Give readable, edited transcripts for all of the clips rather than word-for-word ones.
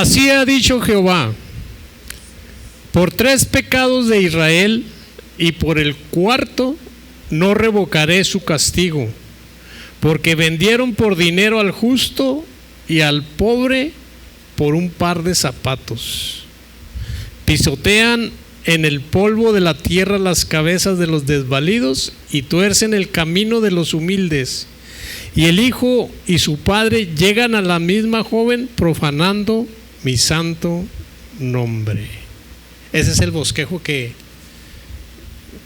Así ha dicho Jehová: por 3 pecados de Israel y por el 4º no revocaré su castigo, porque vendieron por dinero al justo y al pobre por un par de zapatos. Pisotean en el polvo de la tierra las cabezas de los desvalidos y tuercen el camino de los humildes. Y el hijo y su padre llegan a la misma joven profanando mi santo nombre. Ese es el bosquejo que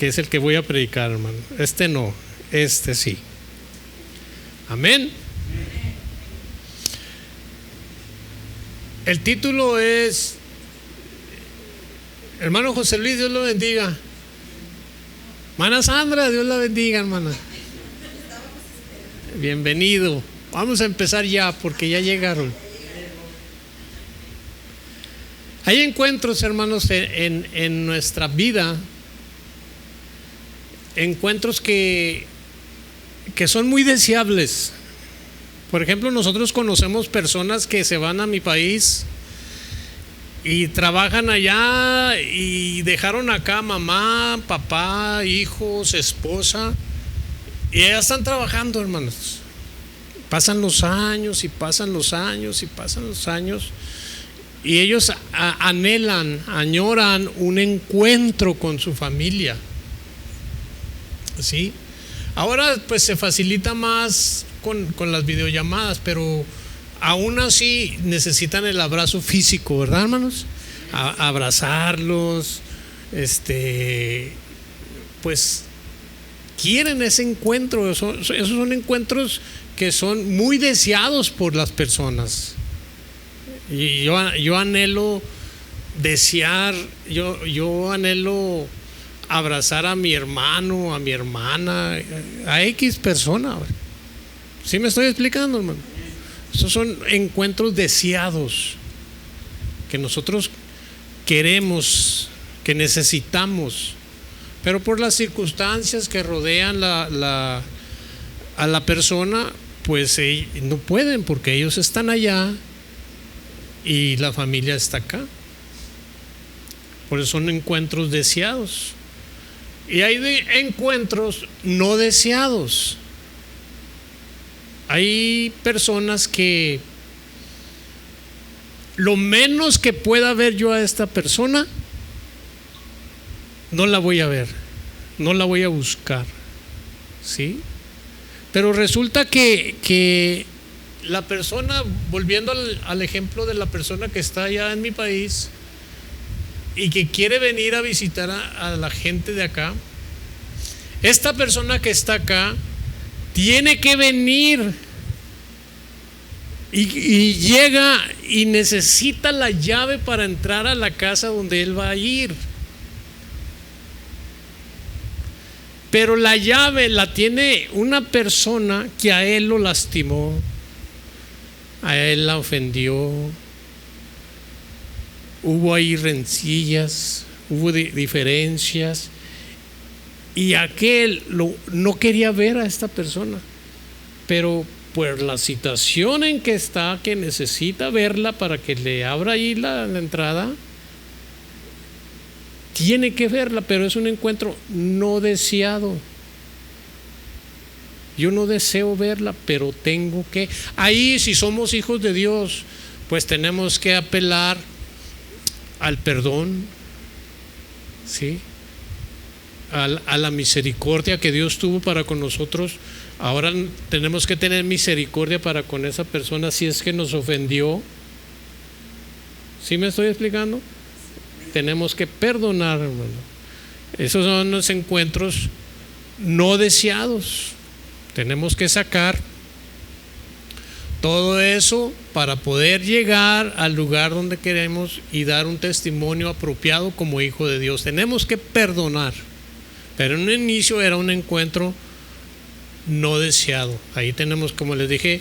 es el que voy a predicar, hermano. Este no, este sí. Amén. El título es, hermano José Luis, Dios lo bendiga. Hermana Sandra, Dios la bendiga, hermana. Bienvenido. Vamos a empezar ya porque ya llegaron. Hay encuentros, hermanos, en nuestra vida, encuentros que son muy deseables. Por ejemplo, nosotros conocemos personas que se van a mi país y trabajan allá y dejaron acá mamá, papá, hijos, esposa, y ya están trabajando, hermanos. Pasan los años y pasan los años y pasan los años, y ellos anhelan, añoran un encuentro con su familia. ¿Sí? Ahora pues se facilita más con las videollamadas, pero aún así necesitan el abrazo físico, ¿verdad, hermanos? Abrazarlos, pues quieren ese encuentro. Esos son encuentros que son muy deseados por las personas. Y yo anhelo desear, yo anhelo abrazar a mi hermano, a mi hermana, a X persona. ¿Sí me estoy explicando, hermano? Esos son encuentros deseados que nosotros queremos, que necesitamos, pero por las circunstancias que rodean a la persona, pues no pueden, porque ellos están allá y la familia está acá. Por eso son encuentros deseados. Y hay encuentros no deseados. Hay personas que lo menos que pueda ver yo a esta persona, no la voy a ver, no la voy a buscar, ¿sí? Pero resulta que la persona, volviendo al ejemplo de la persona que está allá en mi país y que quiere venir a visitar a la gente de acá, esta persona que está acá tiene que venir y llega y necesita la llave para entrar a la casa donde él va a ir. Pero la llave la tiene una persona que a él lo lastimó, a él la ofendió. Hubo ahí rencillas, hubo diferencias, y aquel no quería ver a esta persona, pero por la situación en que está, que necesita verla para que le abra ahí la entrada, tiene que verla, pero es un encuentro no deseado. Yo no deseo verla, pero tengo que. Ahí, si somos hijos de Dios, pues tenemos que apelar al perdón, ¿sí? A la misericordia que Dios tuvo para con nosotros. Ahora tenemos que tener misericordia para con esa persona si es que nos ofendió. ¿Sí me estoy explicando? Tenemos que perdonar, hermano. Esos son los encuentros no deseados. Tenemos que sacar todo eso para poder llegar al lugar donde queremos y dar un testimonio apropiado como hijo de Dios. Tenemos que perdonar, pero en un inicio era un encuentro no deseado. Ahí tenemos, como les dije,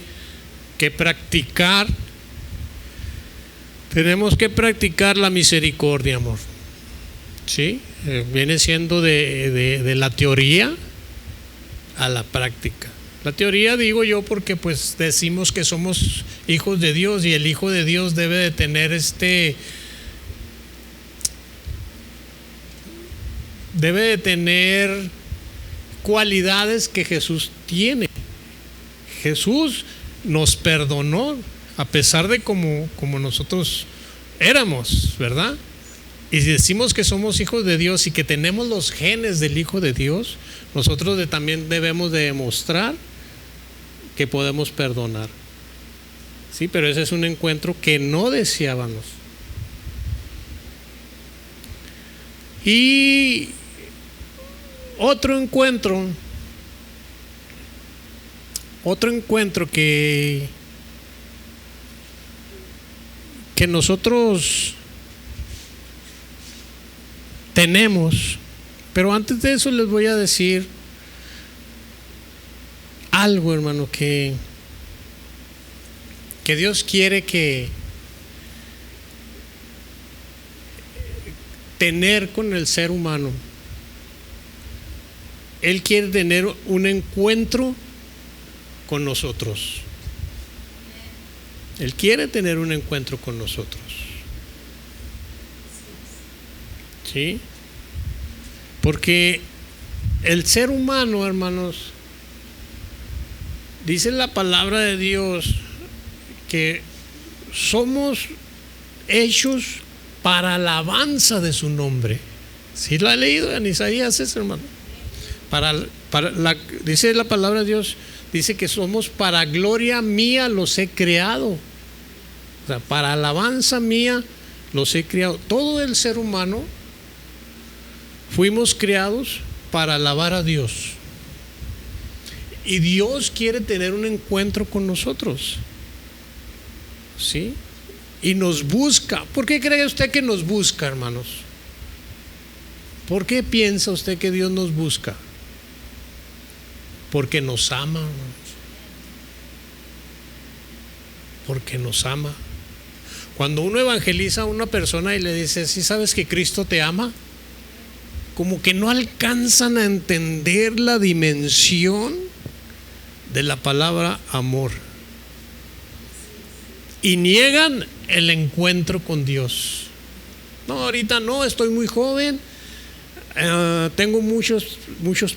que practicar. Tenemos que practicar la misericordia, amor. ¿Sí? Viene siendo de la teoría a la práctica. La teoría digo yo porque pues decimos que somos hijos de Dios y el hijo de Dios debe de tener debe de tener cualidades que Jesús tiene. Jesús nos perdonó a pesar de como nosotros éramos, ¿verdad? Y si decimos que somos hijos de Dios y que tenemos los genes del Hijo de Dios, nosotros también debemos de demostrar que podemos perdonar. Sí, pero ese es un encuentro que no deseábamos. Y otro encuentro que nosotros tenemos, pero antes de eso les voy a decir algo, hermano, que Dios quiere tener con el ser humano. Él quiere tener un encuentro con nosotros. Él quiere tener un encuentro con nosotros. ¿Sí? Porque el ser humano, hermanos, dice la palabra de Dios que somos hechos para alabanza de su nombre. ¿Sí lo ha leído en Isaías eso, hermano? Dice la palabra de Dios, dice que somos para gloria mía los he creado. O sea, para alabanza mía los he creado. Todo el ser humano fuimos creados para alabar a Dios. Y Dios quiere tener un encuentro con nosotros. ¿Sí? Y nos busca. ¿Por qué cree usted que nos busca, hermanos? ¿Por qué piensa usted que Dios nos busca? Porque nos ama, hermanos. Porque nos ama. Cuando uno evangeliza a una persona y le dice, ¿sí sabes que Cristo te ama? Como que no alcanzan a entender la dimensión de la palabra amor. Y niegan el encuentro con Dios. No, ahorita no, estoy muy joven. Tengo muchos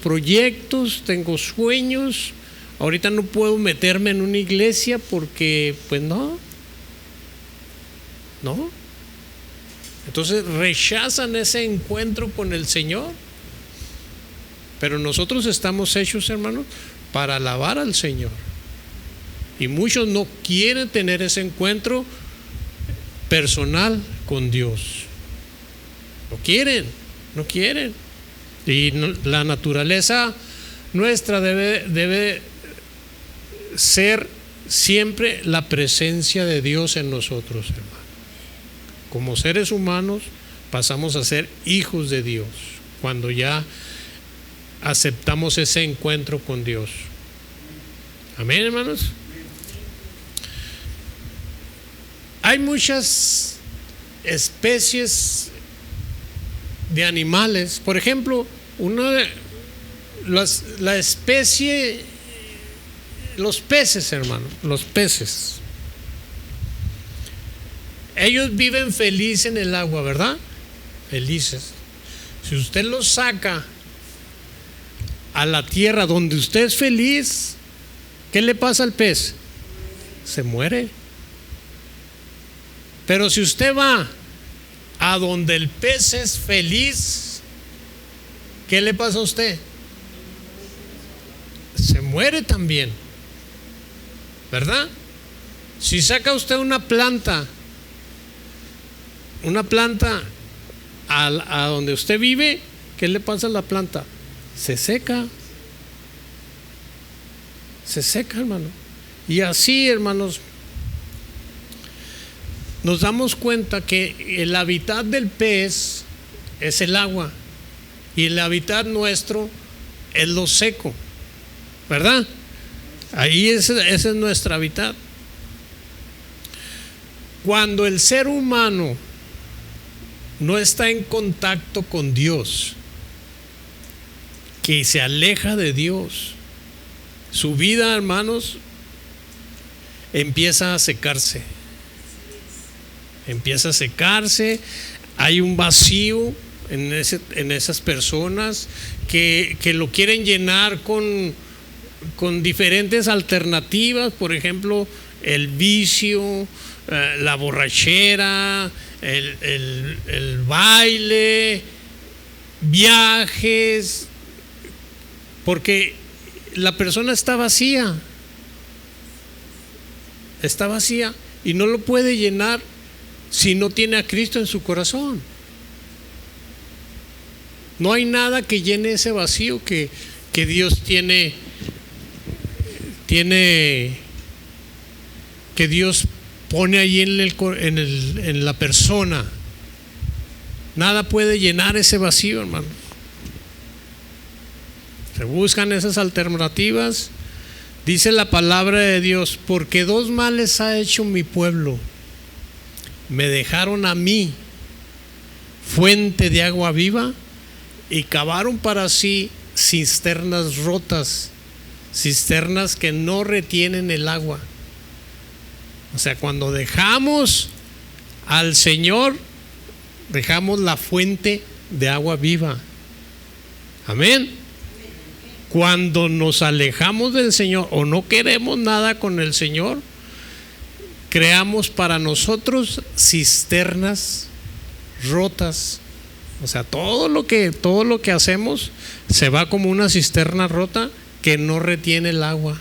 proyectos, tengo sueños. Ahorita no puedo meterme en una iglesia porque, pues no. Entonces rechazan ese encuentro con el Señor. Pero nosotros estamos hechos, hermanos, para alabar al Señor. Y muchos no quieren tener ese encuentro personal con Dios. No quieren. Y la naturaleza nuestra debe ser siempre la presencia de Dios en nosotros, hermano. Como seres humanos pasamos a ser hijos de Dios cuando ya aceptamos ese encuentro con Dios. Amén, hermanos. Hay muchas especies de animales. Por ejemplo, la especie, los peces, hermano, los peces. Ellos viven felices en el agua, ¿verdad? Felices. Si usted los saca a la tierra donde usted es feliz, ¿qué le pasa al pez? Se muere. Pero si usted va a donde el pez es feliz, ¿qué le pasa a usted? Se muere también, ¿verdad? Si saca usted una planta a donde usted vive, ¿qué le pasa a la planta? Se seca, hermano. Y así, hermanos, nos damos cuenta que el hábitat del pez es el agua y el hábitat nuestro es lo seco, ¿verdad? Ahí ese es nuestro hábitat. Cuando el ser humano no está en contacto con Dios, que se aleja de Dios, su vida, hermanos, empieza a secarse. Empieza a secarse. Hay un vacío en esas personas que lo quieren llenar con diferentes alternativas. Por ejemplo, el vicio, la borrachera, el baile, viajes, porque la persona está vacía y no lo puede llenar si no tiene a Cristo en su corazón. No hay nada que llene ese vacío que Dios tiene, que Dios pone ahí en la persona. Nada puede llenar ese vacío, hermano. Se buscan esas alternativas. Dice la palabra de Dios: porque dos males ha hecho mi pueblo. Me dejaron a mí fuente de agua viva y cavaron para sí cisternas rotas, cisternas que no retienen el agua. O sea, cuando dejamos al Señor, dejamos la fuente de agua viva. Amén. Cuando nos alejamos del Señor o no queremos nada con el Señor, creamos para nosotros cisternas rotas. O sea, todo lo que hacemos se va como una cisterna rota que no retiene el agua.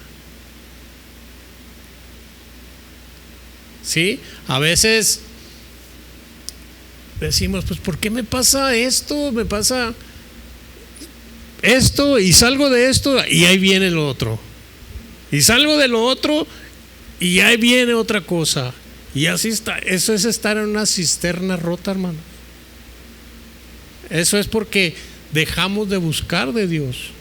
¿Sí? A veces decimos, pues ¿por qué me pasa esto? Me pasa esto y salgo de esto y ahí viene lo otro. Y salgo de lo otro y ahí viene otra cosa. Y así está. Eso es estar en una cisterna rota, hermano. Eso es porque dejamos de buscar de Dios.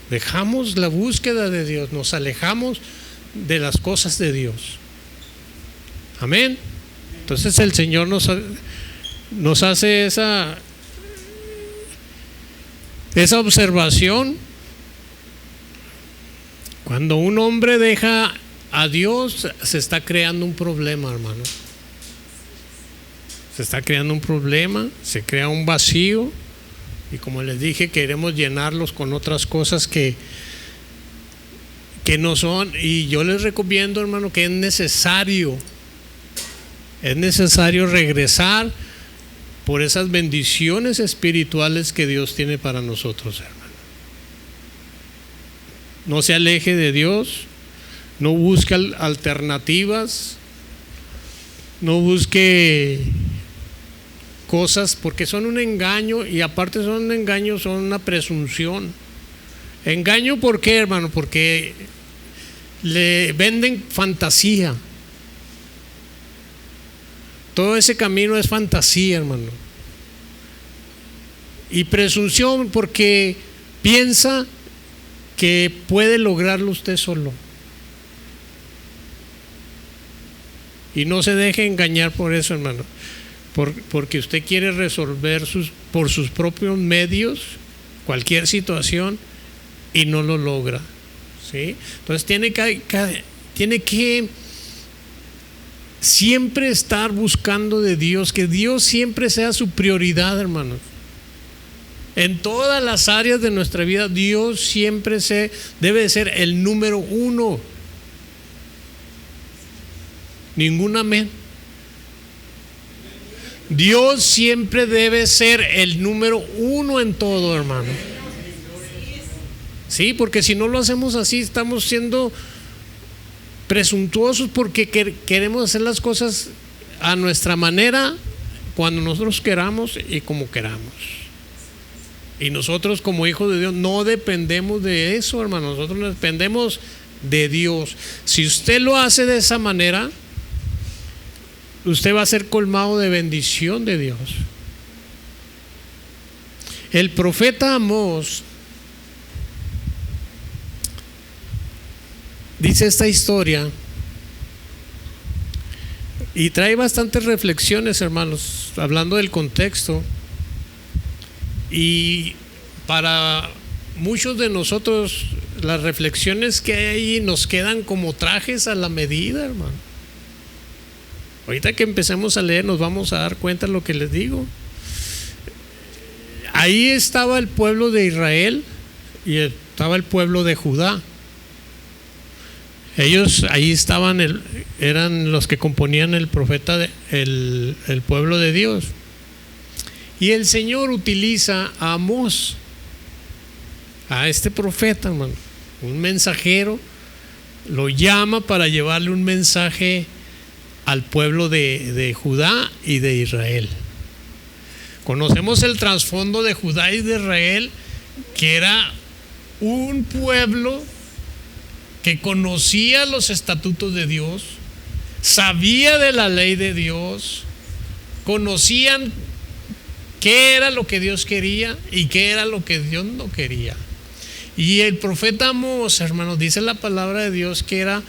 Dejamos la búsqueda de Dios, nos alejamos de las cosas de Dios. Amén. Entonces el Señor nos hace esa observación. Cuando un hombre deja a Dios, se está creando un problema, hermano. Se está creando un problema, se crea un vacío. Y como les dije, queremos llenarlos con otras cosas que no son. Y yo les recomiendo, hermano, que es necesario regresar por esas bendiciones espirituales que Dios tiene para nosotros, hermano. No se aleje de Dios, no busque alternativas, no busque cosas, porque son un engaño, y aparte son un engaño, son una presunción. Engaño, ¿por qué, hermano? Porque le venden fantasía. Todo ese camino es fantasía, hermano. Y presunción porque piensa que puede lograrlo usted solo. Y no se deje engañar por eso, hermano. Porque usted quiere resolver por sus propios medios cualquier situación y no lo logra. ¿Sí? Entonces tiene que siempre estar buscando de Dios, que Dios siempre sea su prioridad, hermanos. En todas las áreas de nuestra vida, Dios siempre debe ser el número uno. Ningún amén. Dios siempre debe ser el número uno en todo, hermano. Sí, porque si no lo hacemos así, estamos siendo presuntuosos porque queremos hacer las cosas a nuestra manera, cuando nosotros queramos y como queramos. Y nosotros como hijos de Dios no dependemos de eso, hermano. Nosotros dependemos de Dios. Si usted lo hace de esa manera, usted va a ser colmado de bendición de Dios. El profeta Amós dice esta historia y trae bastantes reflexiones, hermanos, hablando del contexto. Y para muchos de nosotros, las reflexiones que hay ahí nos quedan como trajes a la medida, hermano. Ahorita que empecemos a leer nos vamos a dar cuenta de lo que les digo. Ahí estaba el pueblo de Israel y estaba el pueblo de Judá. Ellos ahí estaban, eran los que componían el profeta, el pueblo de Dios. Y el Señor utiliza a Amós, a este profeta, hermano, un mensajero, lo llama para llevarle un mensaje al pueblo de Judá y de Israel. Conocemos el trasfondo de Judá y de Israel, que era un pueblo que conocía los estatutos de Dios, sabía de la ley de Dios, conocían qué era lo que Dios quería y qué era lo que Dios no quería. Y el profeta Amós, hermanos, dice la palabra de Dios que era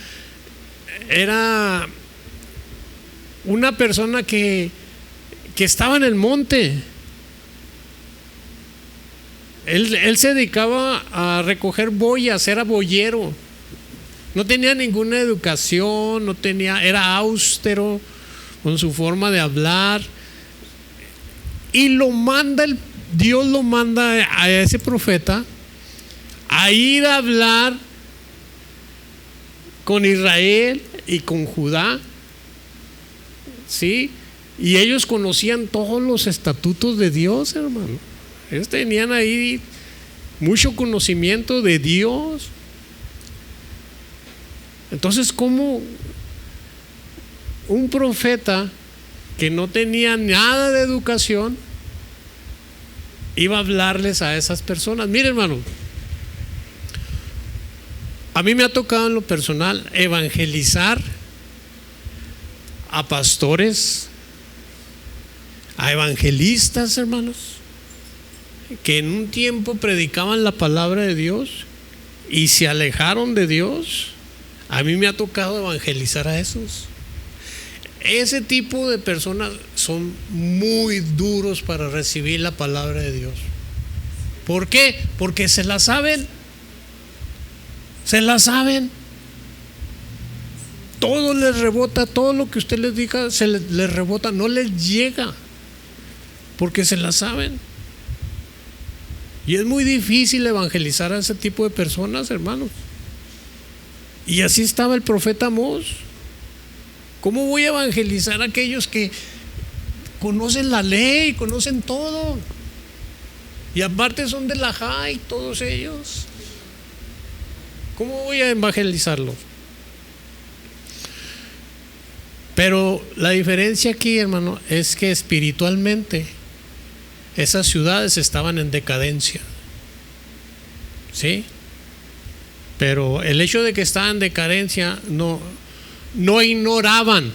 una persona que estaba en el monte. Él se dedicaba a recoger boyas, era boyero. No tenía ninguna educación, era austero con su forma de hablar. Y Dios lo manda a ese profeta a ir a hablar con Israel y con Judá, ¿sí? Y ellos conocían todos los estatutos de Dios, hermano. Ellos tenían ahí mucho conocimiento de Dios. Entonces, ¿cómo un profeta que no tenía nada de educación iba a hablarles a esas personas? Mire, hermano, a mí me ha tocado en lo personal evangelizar a pastores, a evangelistas, hermanos, que en un tiempo predicaban la palabra de Dios y se alejaron de Dios. A mí me ha tocado evangelizar a esos. Ese tipo de personas son muy duros para recibir la palabra de Dios. ¿Por qué? Porque se la saben. Se la saben. Todo les rebota, todo lo que usted les diga les rebota, no les llega. Porque se la saben. Y es muy difícil evangelizar a ese tipo de personas, hermanos. Y así estaba el profeta Amós. ¿Cómo voy a evangelizar a aquellos que conocen la ley, conocen todo? Y aparte son de la JAI, todos ellos. ¿Cómo voy a evangelizarlos? Pero la diferencia aquí, hermano, es que espiritualmente esas ciudades estaban en decadencia. ¿Sí? Pero el hecho de que estaban en decadencia no ignoraban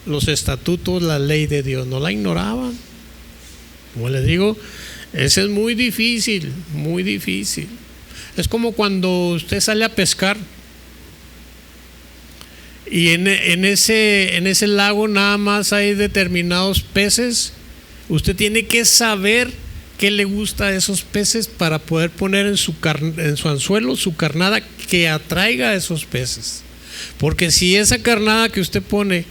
los estatutos, la ley de Dios, no la ignoraban. Como les digo, eso es muy difícil, muy difícil. Es como cuando usted sale a pescar y en ese lago nada más hay determinados peces. Usted tiene que saber qué le gusta a esos peces para poder poner en su anzuelo su carnada que atraiga a esos peces. Porque si esa carnada que usted pone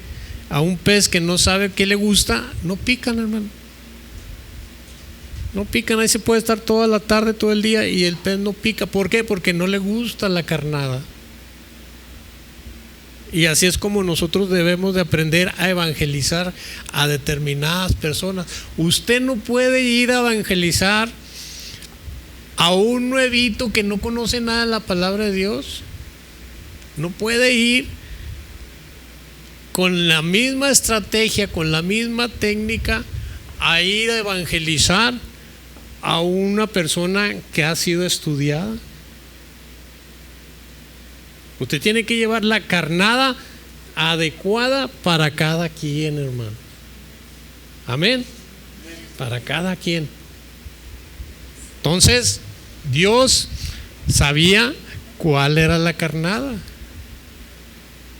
a un pez que no sabe qué le gusta, no pican, hermano. No pican, ahí se puede estar toda la tarde, todo el día y el pez no pica. ¿Por qué? Porque no le gusta la carnada. Y así es como nosotros debemos de aprender a evangelizar a determinadas personas. Usted no puede ir a evangelizar a un nuevito que no conoce nada de la palabra de Dios. No puede ir con la misma estrategia, con la misma técnica, a ir a evangelizar a una persona que ha sido estudiada. Usted tiene que llevar la carnada adecuada para cada quien, hermano. Amén. Para cada quien. Entonces, Dios sabía cuál era la carnada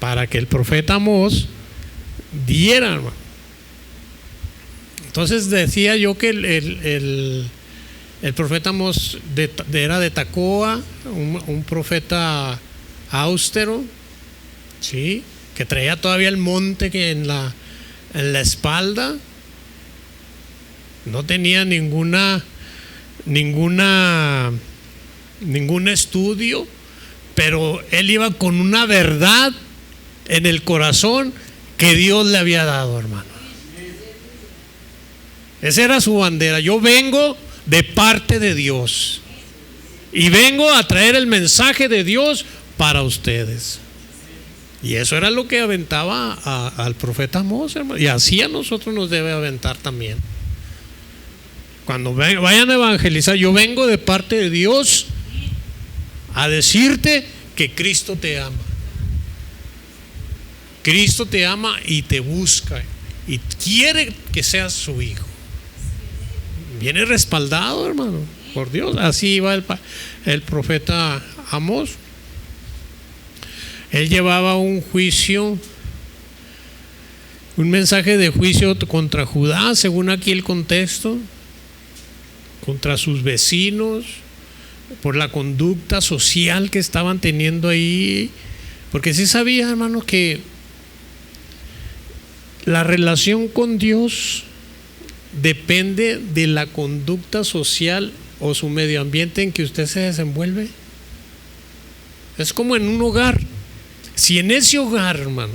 para que el profeta Amós diera, hermano. Entonces decía yo que El profeta Amós era de Tecoa, un profeta austero, ¿sí? Que traía todavía el monte en la espalda. No tenía ningún estudio, pero él iba con una verdad en el corazón que Dios le había dado, hermano. Esa era su bandera. Yo vengo de parte de Dios y vengo a traer el mensaje de Dios para ustedes. Y eso era lo que aventaba al profeta Amós, hermano. Y así a nosotros nos debe aventar también. Cuando vayan a evangelizar, yo vengo de parte de Dios a decirte que Cristo te ama. Cristo te ama y te busca y quiere que seas su hijo. Viene respaldado, hermano, por Dios. Así iba el profeta Amós. Él llevaba un juicio, un mensaje de juicio contra Judá, según aquí el contexto, contra sus vecinos, por la conducta social que estaban teniendo ahí. Porque sí sabía, hermano, que la relación con Dios depende de la conducta social o su medio ambiente en que usted se desenvuelve. Es como en un hogar. Si en ese hogar, hermano,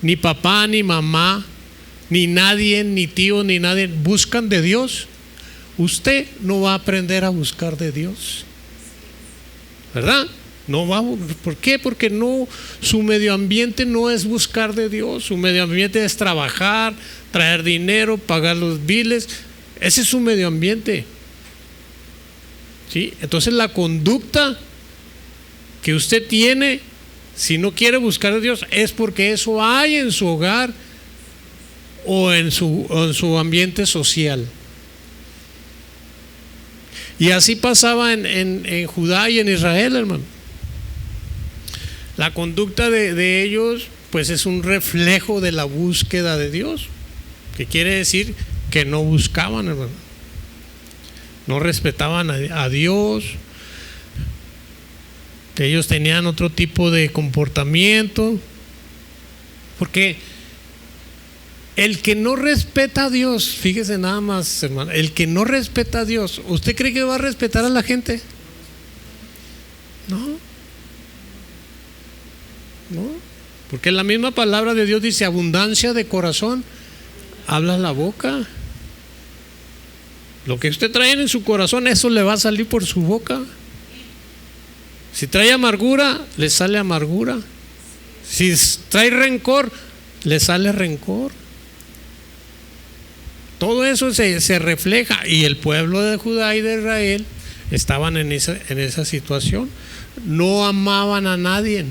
ni papá, ni mamá, ni nadie, ni tío, ni nadie buscan de Dios, usted no va a aprender a buscar de Dios, ¿verdad? No va. ¿Por qué? Porque su medio ambiente no es buscar de Dios. Su medio ambiente es trabajar, traer dinero, pagar los biles. Ese es su medio ambiente, ¿sí? Entonces la conducta que usted tiene, si no quiere buscar a Dios, es porque eso hay en su hogar o en su ambiente social. Y así pasaba en Judá y en Israel, hermano. La conducta de ellos, pues, es un reflejo de la búsqueda de Dios, que quiere decir que no buscaban, hermano. No respetaban a Dios. Ellos tenían otro tipo de comportamiento, porque el que no respeta a Dios, fíjese nada más, hermano, el que no respeta a Dios, ¿usted cree que va a respetar a la gente? No, porque la misma palabra de Dios dice: abundancia de corazón habla la boca. Lo que usted trae en su corazón, eso le va a salir por su boca. Si trae amargura, le sale amargura. Si trae rencor, le sale rencor. Todo eso se refleja. Y el pueblo de Judá y de Israel estaban en esa situación. No amaban a nadie.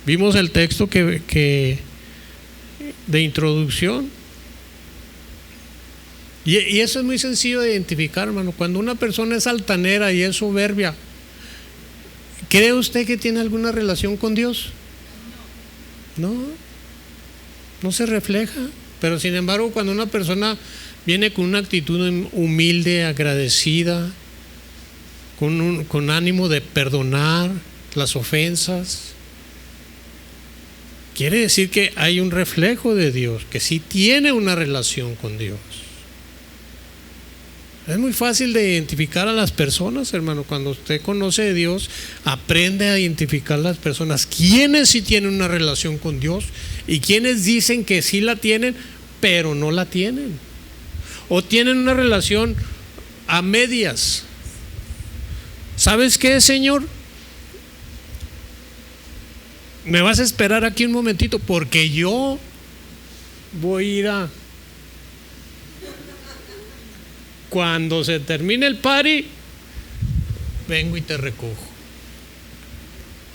Vimos el texto de introducción. Y eso es muy sencillo de identificar, hermano. Cuando una persona es altanera y es soberbia, ¿cree usted que tiene alguna relación con Dios? No se refleja. Pero sin embargo, cuando una persona viene con una actitud humilde, agradecida, con ánimo de perdonar las ofensas, quiere decir que hay un reflejo de Dios, que sí tiene una relación con Dios. Es muy fácil de identificar a las personas, hermano. Cuando usted conoce de Dios, aprende a identificar a las personas. ¿Quiénes sí tienen una relación con Dios? Y quienes dicen que sí la tienen, pero no la tienen. O tienen una relación a medias. ¿Sabes qué, Señor? Me vas a esperar aquí un momentito, porque yo voy a ir a... Cuando se termine el party, vengo y te recojo.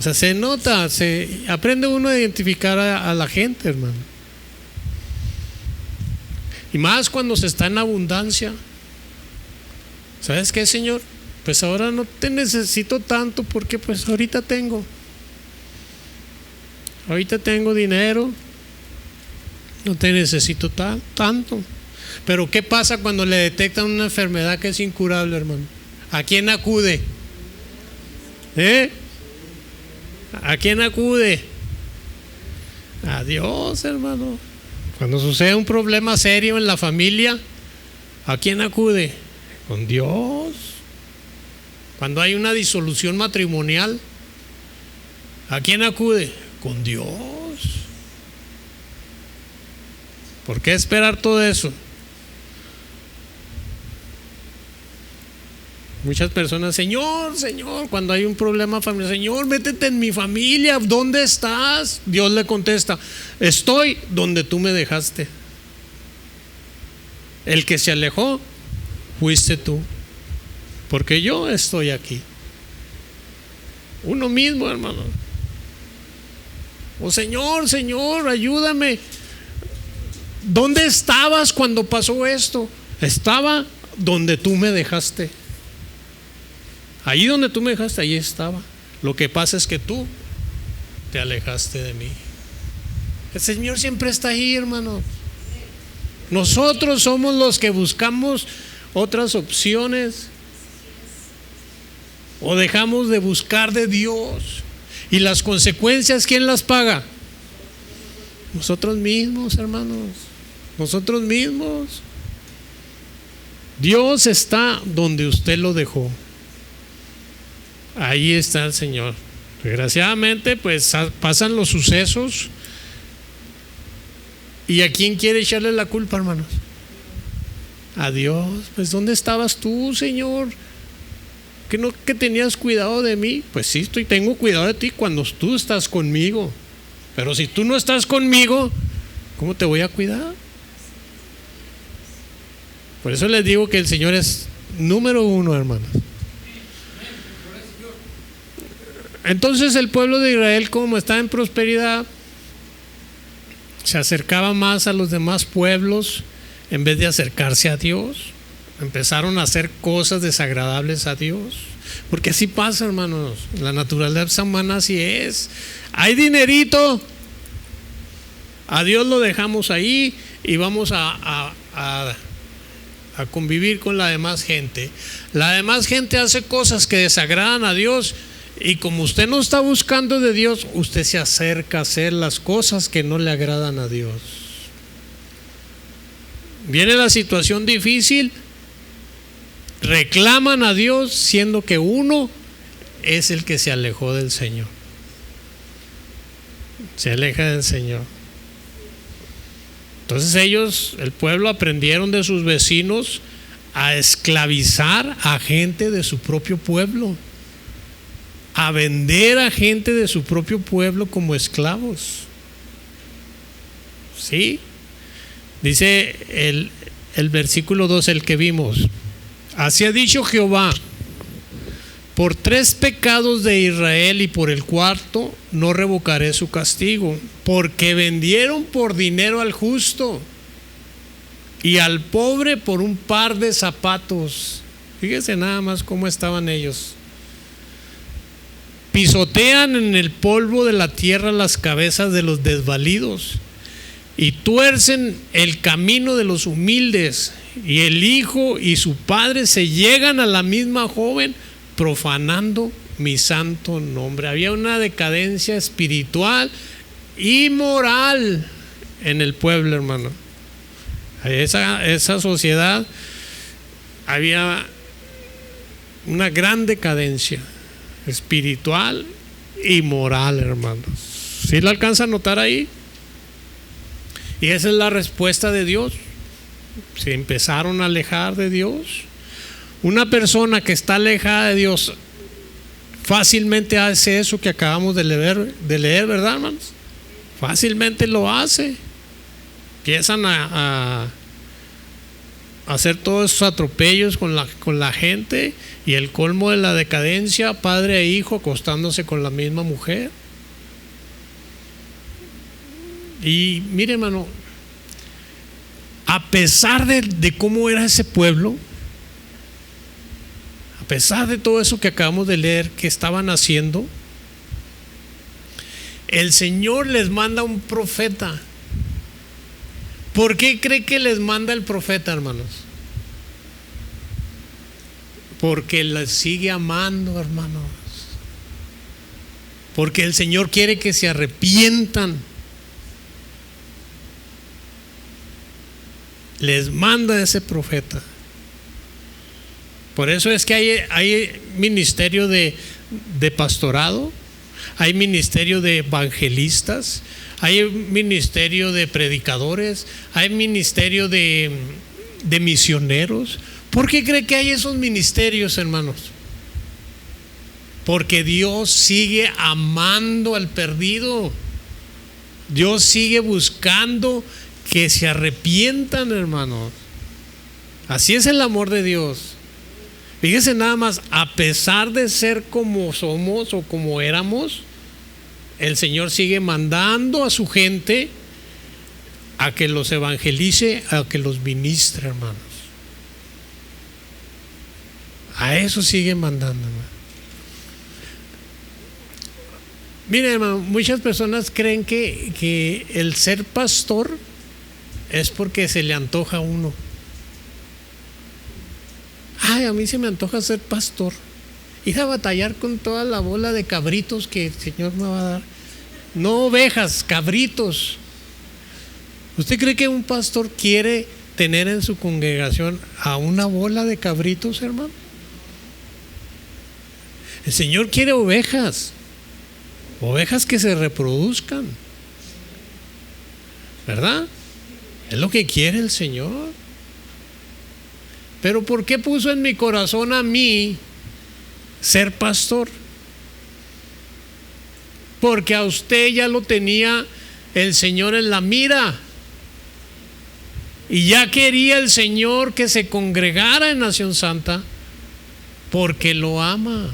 O sea, se nota, aprende uno a identificar a la gente, hermano. Y más cuando se está en abundancia. ¿Sabes qué, Señor? Pues ahora no te necesito tanto, porque pues ahorita tengo dinero, no te necesito tanto. Pero ¿qué pasa cuando le detectan una enfermedad que es incurable, hermano? ¿A quién acude? ¿A quién acude? A Dios, hermano. Cuando sucede un problema serio en la familia, ¿a quién acude? Con Dios. Cuando hay una disolución matrimonial, ¿a quién acude? Con Dios. ¿Por qué esperar todo eso? Muchas personas, Señor, cuando hay un problema familiar, Señor, métete en mi familia, ¿dónde estás? Dios le contesta, estoy donde tú me dejaste. El que se alejó fuiste tú, porque yo estoy aquí. Uno mismo, hermano. Oh Señor, ayúdame. ¿Dónde estabas cuando pasó esto? Estaba donde tú me dejaste. Ahí donde tú me dejaste, ahí estaba. Lo que pasa es que tú te alejaste de mí. El Señor siempre está ahí, hermano. Nosotros somos los que buscamos otras opciones o dejamos de buscar de Dios. Y las consecuencias, ¿quién las paga? Nosotros mismos, hermanos. Nosotros mismos. Dios está donde usted lo dejó. Ahí está el Señor. Desgraciadamente, pues pasan los sucesos. ¿Y a quién quiere echarle la culpa, hermanos? A Dios. Pues ¿dónde estabas tú, Señor? ¿Que tenías cuidado de mí? Pues sí, tengo cuidado de ti cuando tú estás conmigo. Pero si tú no estás conmigo, ¿cómo te voy a cuidar? Por eso les digo que el Señor es número uno, hermanos. Entonces el pueblo de Israel, como está en prosperidad, se acercaba más a los demás pueblos en vez de acercarse a Dios. Empezaron a hacer cosas desagradables a Dios, porque así pasa, hermanos. La naturaleza humana así es. Hay dinerito, a Dios lo dejamos ahí y vamos a convivir con la demás gente. La demás gente hace cosas que desagradan a Dios, y como usted no está buscando de Dios, usted se acerca a hacer las cosas que no le agradan a Dios. Viene la situación difícil, reclaman a Dios, siendo que uno es el que se alejó del Señor. Se aleja del Señor. Entonces ellos, el pueblo, aprendieron de sus vecinos a esclavizar a gente de su propio pueblo, a vender a gente de su propio pueblo como esclavos. ¿Sí? Dice el versículo 2, el que vimos: así ha dicho Jehová, por 3 pecados de Israel y por el 4º no revocaré su castigo, porque vendieron por dinero al justo y al pobre por un par de zapatos. Fíjese nada más cómo estaban ellos. Pisotean en el polvo de la tierra las cabezas de los desvalidos y tuercen el camino de los humildes, y el hijo y su padre se llegan a la misma joven, profanando mi santo nombre. Había una decadencia espiritual y moral en el pueblo, hermano. Esa sociedad, había una gran decadencia espiritual y moral, hermanos. ¿Sí la alcanza a notar ahí? Y esa es la respuesta de Dios. Se empezaron a alejar de Dios. Una persona que está alejada de Dios fácilmente hace eso que acabamos de leer, ¿verdad, hermanos? Fácilmente lo hace. Empiezan a hacer todos esos atropellos con la gente, y el colmo de la decadencia, padre e hijo acostándose con la misma mujer. Y mire, hermano, a pesar de cómo era ese pueblo, a pesar de todo eso que acabamos de leer que estaban haciendo, el Señor les manda un profeta ¿Por qué cree que les manda el profeta, hermanos? Porque les sigue amando, hermanos. Porque el Señor quiere que se arrepientan. Les manda ese profeta. Por eso es que hay ministerio de pastorado, hay ministerio de evangelistas, hay ministerio de predicadores, hay ministerio de misioneros. ¿Por qué cree que hay esos ministerios, hermanos? Porque Dios sigue amando al perdido. Dios sigue buscando que se arrepientan, hermanos. Así es el amor de Dios. Fíjese nada más, a pesar de ser como somos o como éramos, el Señor sigue mandando a su gente a que los evangelice, a que los ministre, hermanos. A eso sigue mandando, hermano. Miren, hermano, muchas personas creen que el ser pastor es porque se le antoja a uno. Ay, a mí se me antoja ser pastor. Ir a batallar con toda la bola de cabritos que el Señor me va a dar. No ovejas, cabritos. ¿Usted cree que un pastor quiere tener en su congregación a una bola de cabritos, hermano? El Señor quiere ovejas. Ovejas que se reproduzcan. ¿Verdad? Es lo que quiere el Señor. Pero ¿por qué puso en mi corazón a mí ser pastor? Porque a usted ya lo tenía el Señor en la mira. Y ya quería el Señor que se congregara en Nación Santa porque lo ama.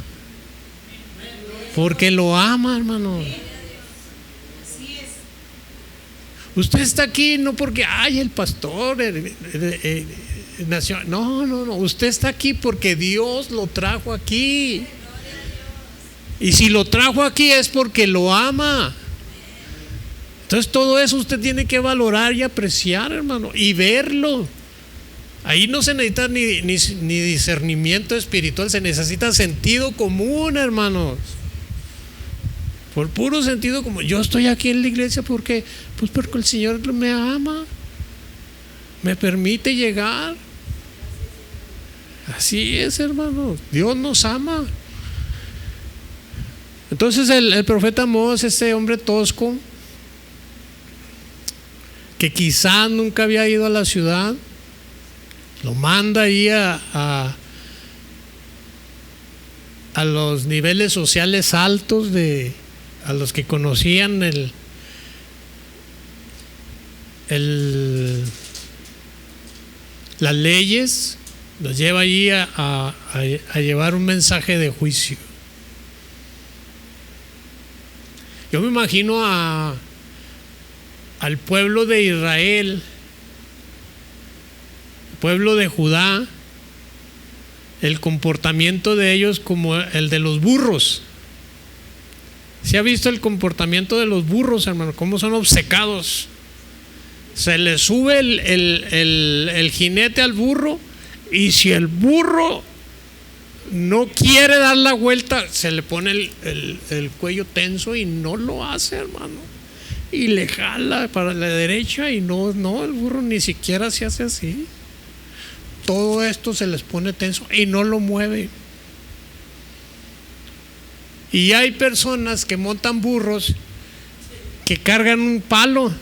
Porque lo ama, hermano. Usted está aquí no porque ay, el pastor nació. No. Usted está aquí porque Dios lo trajo aquí. Y si lo trajo aquí es porque lo ama. Entonces todo eso usted tiene que valorar y apreciar, hermano, y verlo. Ahí no se necesita ni discernimiento espiritual, se necesita sentido común, hermanos. Por puro sentido común. Yo estoy aquí en la iglesia porque el Señor me ama, me permite llegar. Así es, hermano. Dios nos ama. Entonces el profeta Amós, este hombre tosco, que quizás nunca había ido a la ciudad, lo manda ahí a los niveles sociales altos, a los que conocían las leyes, los lleva allí a llevar un mensaje de juicio. Yo me imagino al pueblo de Israel, el pueblo de Judá, el comportamiento de ellos como el de los burros. ¿Se ha visto el comportamiento de los burros, hermano? Cómo son obcecados. Se le sube el jinete al burro, y si el burro no quiere dar la vuelta, se le pone el cuello tenso y no lo hace, hermano. Y le jala para la derecha y no, el burro ni siquiera se hace así. Todo esto se les pone tenso y no lo mueve. Y hay personas que montan burros que cargan un palo,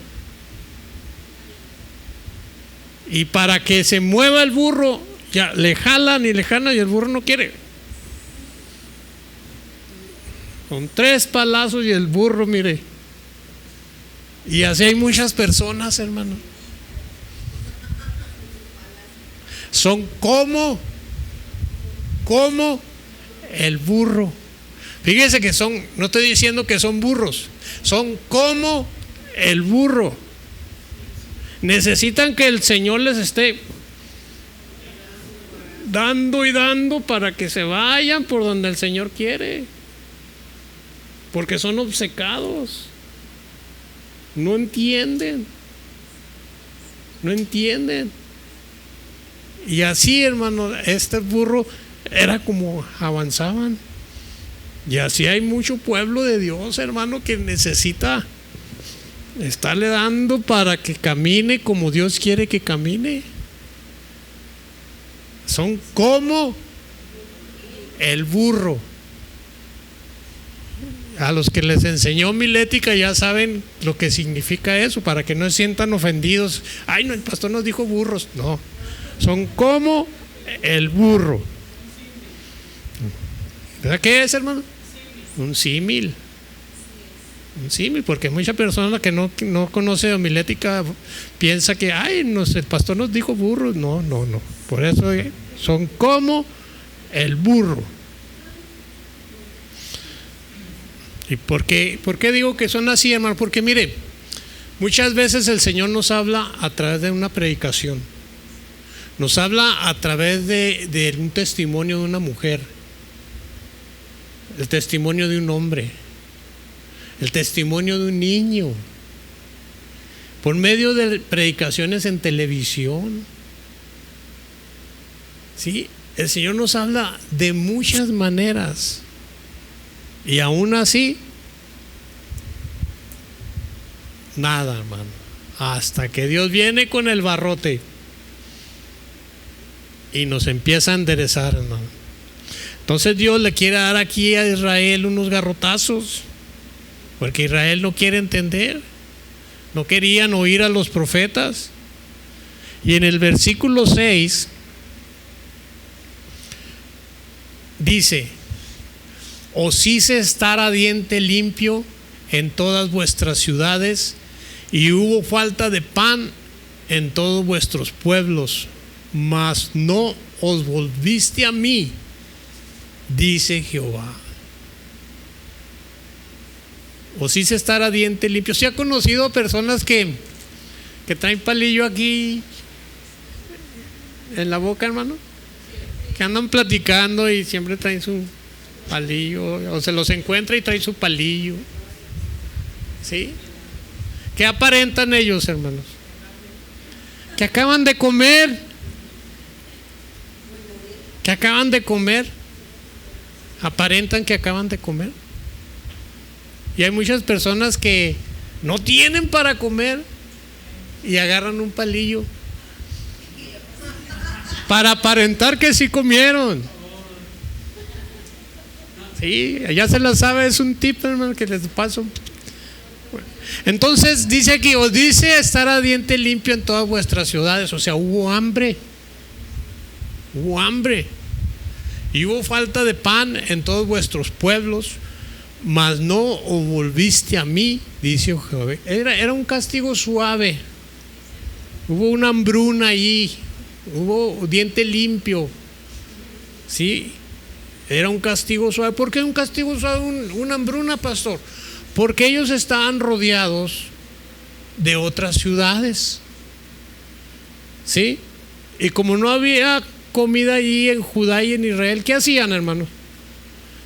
y para que se mueva el burro ya le jalan y el burro no quiere. Con 3 palazos y el burro, mire. Y así hay muchas personas, hermano. Son como el burro. Fíjense que son, no estoy diciendo que son burros, son como el burro. Necesitan que el Señor les esté dando y dando para que se vayan por donde el Señor quiere, porque son obcecados, no entienden. no entienden. Y así, hermano, este burro era como avanzaban. Y así hay mucho pueblo de Dios, hermano, que necesita estarle dando para que camine como Dios quiere que camine. Son como el burro. A los que les enseñó Milética ya saben lo que significa eso, para que no se sientan ofendidos. Ay, no, el pastor nos dijo burros. No, son como el burro. ¿Verdad qué es, hermano? Un símil. Un símil, porque mucha persona que no conoce homilética piensa que, ay, el pastor nos dijo burros. No. Por eso son como el burro. ¿Y por qué digo que son así, hermano? Porque mire, muchas veces el Señor nos habla a través de una predicación. Nos habla a través de un testimonio de una mujer, el testimonio de un hombre, el testimonio de un niño, por medio de predicaciones en televisión. ¿Sí? El Señor nos habla de muchas maneras. Y aún así, nada, hermano. Hasta que Dios viene con el barrote y nos empieza a enderezar, hermano. Entonces Dios le quiere dar aquí a Israel unos garrotazos, porque Israel no quiere entender, no querían oír a los profetas. Y en el versículo 6 dice: os hice estar a diente limpio en todas vuestras ciudades, y hubo falta de pan en todos vuestros pueblos, mas no os volviste a mí, dice Jehová. Os hice estar a diente limpio. ¿Se ha conocido personas que traen palillo aquí en la boca, hermano? Que andan platicando y siempre traen su palillo, o se los encuentra y trae su palillo. ¿Sí? ¿Qué aparentan ellos, hermanos? Que acaban de comer. Que acaban de comer. Aparentan que acaban de comer. Y hay muchas personas que no tienen para comer y agarran un palillo para aparentar que sí comieron. Sí, ya se la sabe, es un tip, hermano, que les paso. Bueno, entonces dice aquí: os dice estar a diente limpio en todas vuestras ciudades. O sea, hubo hambre. Hubo hambre. Y hubo falta de pan en todos vuestros pueblos, mas no os volviste a mí, dice Jehová. Era un castigo suave. Hubo una hambruna allí. Hubo diente limpio. Sí. Era un castigo suave. ¿Por qué un castigo suave, una hambruna, pastor? Porque ellos estaban rodeados de otras ciudades. ¿Sí? Y como no había comida allí en Judá y en Israel, ¿qué hacían, hermanos?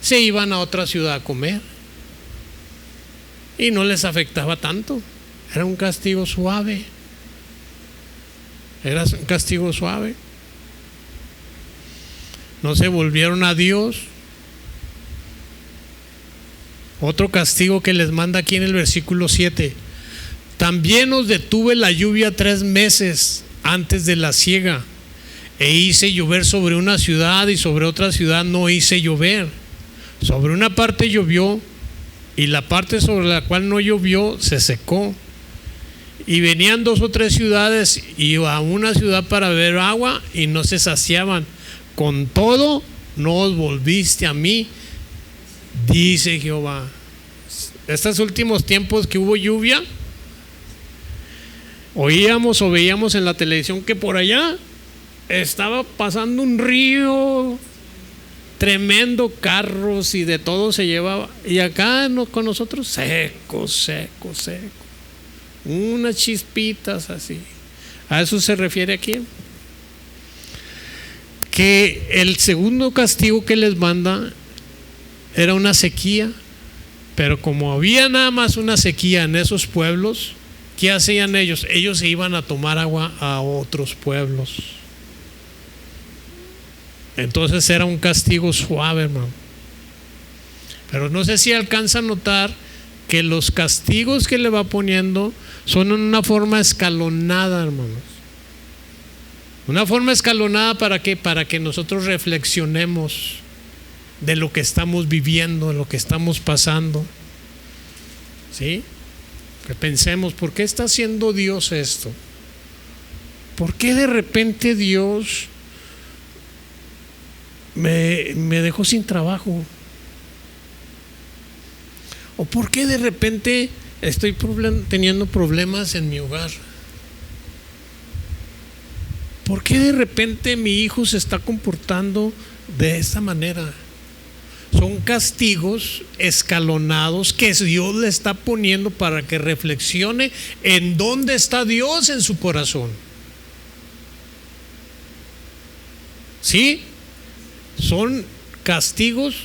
Se iban a otra ciudad a comer. Y no les afectaba tanto. Era un castigo suave. Era un castigo suave. No se volvieron a Dios. Otro castigo que les manda aquí en el versículo 7: también os detuve la lluvia 3 meses antes de la siega, e hice llover sobre una ciudad, y sobre otra ciudad no hice llover. Sobre una parte llovió, y la parte sobre la cual no llovió se secó. Y venían 2 o 3 ciudades y a una ciudad para beber agua, y no se saciaban. Con todo, no os volviste a mí, dice Jehová. Estos últimos tiempos que hubo lluvia, oíamos o veíamos en la televisión que por allá estaba pasando un río tremendo, carros y de todo se llevaba. Y acá con nosotros seco. Unas chispitas así. A eso se refiere aquí. Que el segundo castigo que les manda era una sequía, pero como había nada más una sequía en esos pueblos, ¿qué hacían ellos? Ellos se iban a tomar agua a otros pueblos. Entonces era un castigo suave, hermano. Pero no sé si alcanza a notar que los castigos que le va poniendo son en una forma escalonada, hermanos. Una forma escalonada, ¿para qué? Para que nosotros reflexionemos de lo que estamos viviendo, de lo que estamos pasando. ¿Sí? Que pensemos, ¿por qué está haciendo Dios esto? ¿Por qué de repente Dios me dejó sin trabajo? ¿O por qué de repente estoy teniendo problemas en mi hogar? ¿Por qué de repente mi hijo se está comportando de esta manera? Son castigos escalonados que Dios le está poniendo para que reflexione en dónde está Dios en su corazón. ¿Sí? Son castigos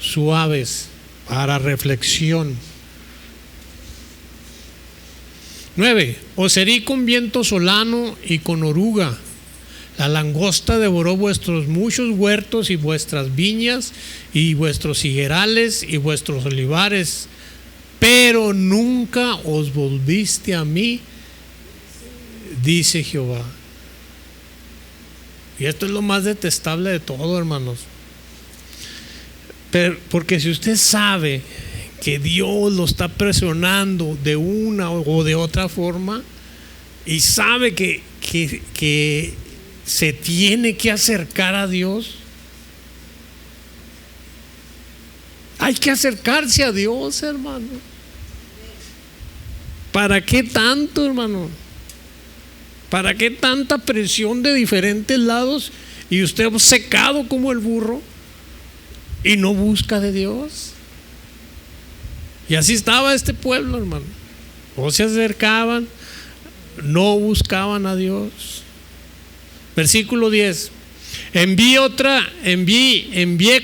suaves para reflexión. 9. Os herí con viento solano y con oruga. La langosta devoró vuestros muchos huertos y vuestras viñas y vuestros higuerales y vuestros olivares, pero nunca os volviste a mí, dice Jehová. Y esto es lo más detestable de todo, hermanos. Porque si usted sabe que Dios lo está presionando de una o de otra forma y sabe que se tiene que acercar a Dios, hay que acercarse a Dios, hermano. ¿Para qué tanto, hermano? ¿Para qué tanta presión de diferentes lados y usted secado como el burro y no busca de Dios? Y así estaba este pueblo, hermano. O se acercaban, no buscaban a Dios. Versículo 10. Envié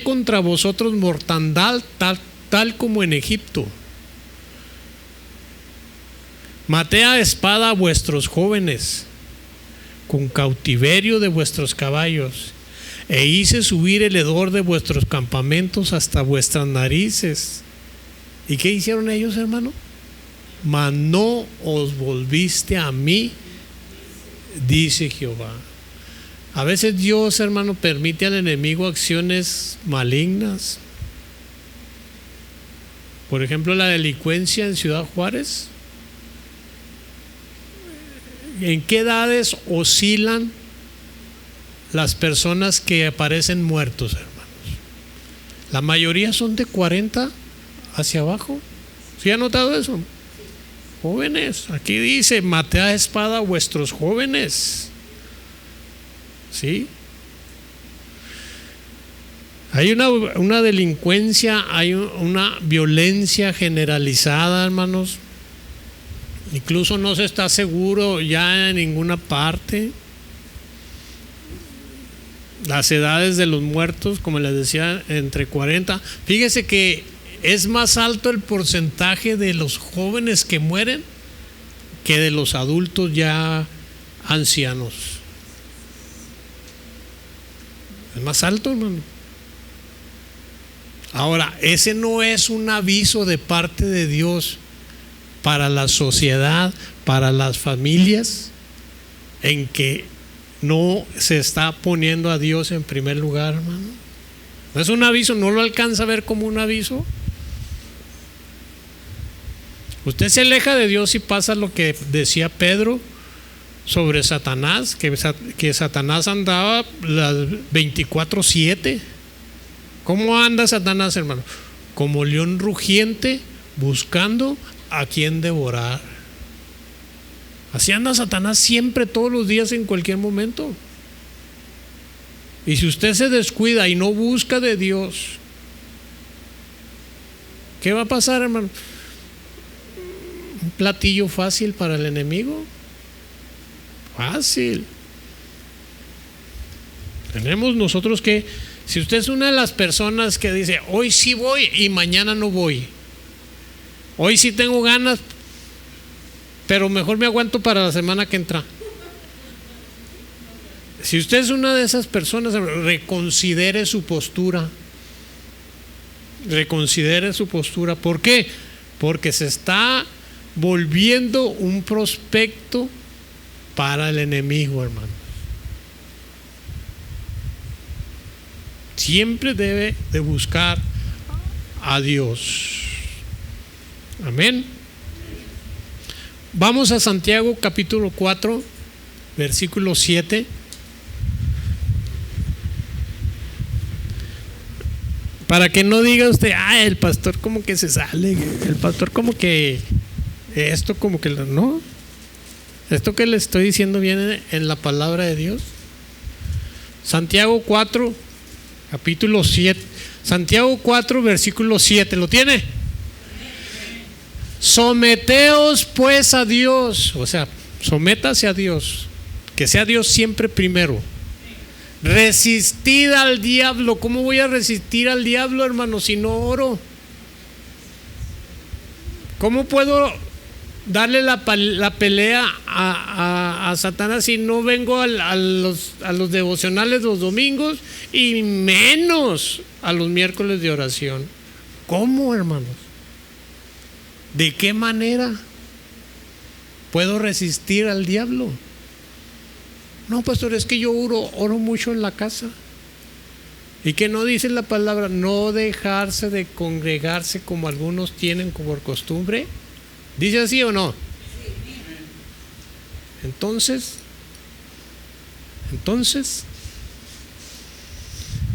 contra vosotros mortandad tal como en Egipto. Maté a espada a vuestros jóvenes, con cautiverio de vuestros caballos, e hice subir el hedor de vuestros campamentos hasta vuestras narices. ¿Y qué hicieron ellos, hermano? Mas no os volviste a mí, dice Jehová. A veces Dios, hermano, permite al enemigo acciones malignas. Por ejemplo, la delincuencia en Ciudad Juárez. ¿En qué edades oscilan las personas que aparecen muertos, hermanos? La mayoría son de 40 hacia abajo. ¿Sí ha notado eso? Jóvenes. Aquí dice: maté a espada a vuestros jóvenes. ¿Sí? Hay una delincuencia, hay una violencia generalizada, hermanos. Incluso no se está seguro ya en ninguna parte. Las edades de los muertos, como les decía, entre 40. Fíjese que es más alto el porcentaje de los jóvenes que mueren que de los adultos ya ancianos. Es más alto, hermano. Ahora, ese no es un aviso de parte de Dios para la sociedad, para las familias, en que no se está poniendo a Dios en primer lugar, hermano. No es un aviso, no lo alcanza a ver como un aviso. Usted se aleja de Dios y pasa lo que decía Pedro sobre Satanás, que Satanás andaba las 24/7. ¿Cómo anda Satanás, hermano? Como león rugiente, buscando a quien devorar. Así anda Satanás siempre, todos los días, en cualquier momento. Y si usted se descuida y no busca de Dios, ¿qué va a pasar, hermano? Un platillo fácil para el enemigo. Fácil. Tenemos nosotros que, si usted es una de las personas que dice: hoy sí voy y mañana no voy, hoy sí tengo ganas, pero mejor me aguanto para la semana que entra. Si usted es una de esas personas, reconsidere su postura. Reconsidere su postura. ¿Por qué? Porque se está volviendo un prospecto para el enemigo, hermano. Siempre debe de buscar a Dios. Amén. Vamos a Santiago capítulo 4, versículo 7. Para que no diga usted, el pastor como que se sale, el pastor como que esto como que no. Esto que le estoy diciendo viene en la palabra de Dios. Santiago 4, capítulo 7. Santiago 4, versículo 7. ¿Lo tiene? Someteos pues a Dios. O sea, sométase a Dios. Que sea Dios siempre primero. Resistid al diablo. ¿Cómo voy a resistir al diablo, hermano, si no oro? ¿Cómo puedo darle la pelea a Satanás si no vengo a los devocionales los domingos y menos a los miércoles de oración? ¿Cómo, hermanos? ¿De qué manera puedo resistir al diablo? No, pastor, es que yo oro mucho en la casa. ¿Y que no dice la palabra? No dejarse de congregarse como algunos tienen por costumbre. ¿Dice así o no? Entonces,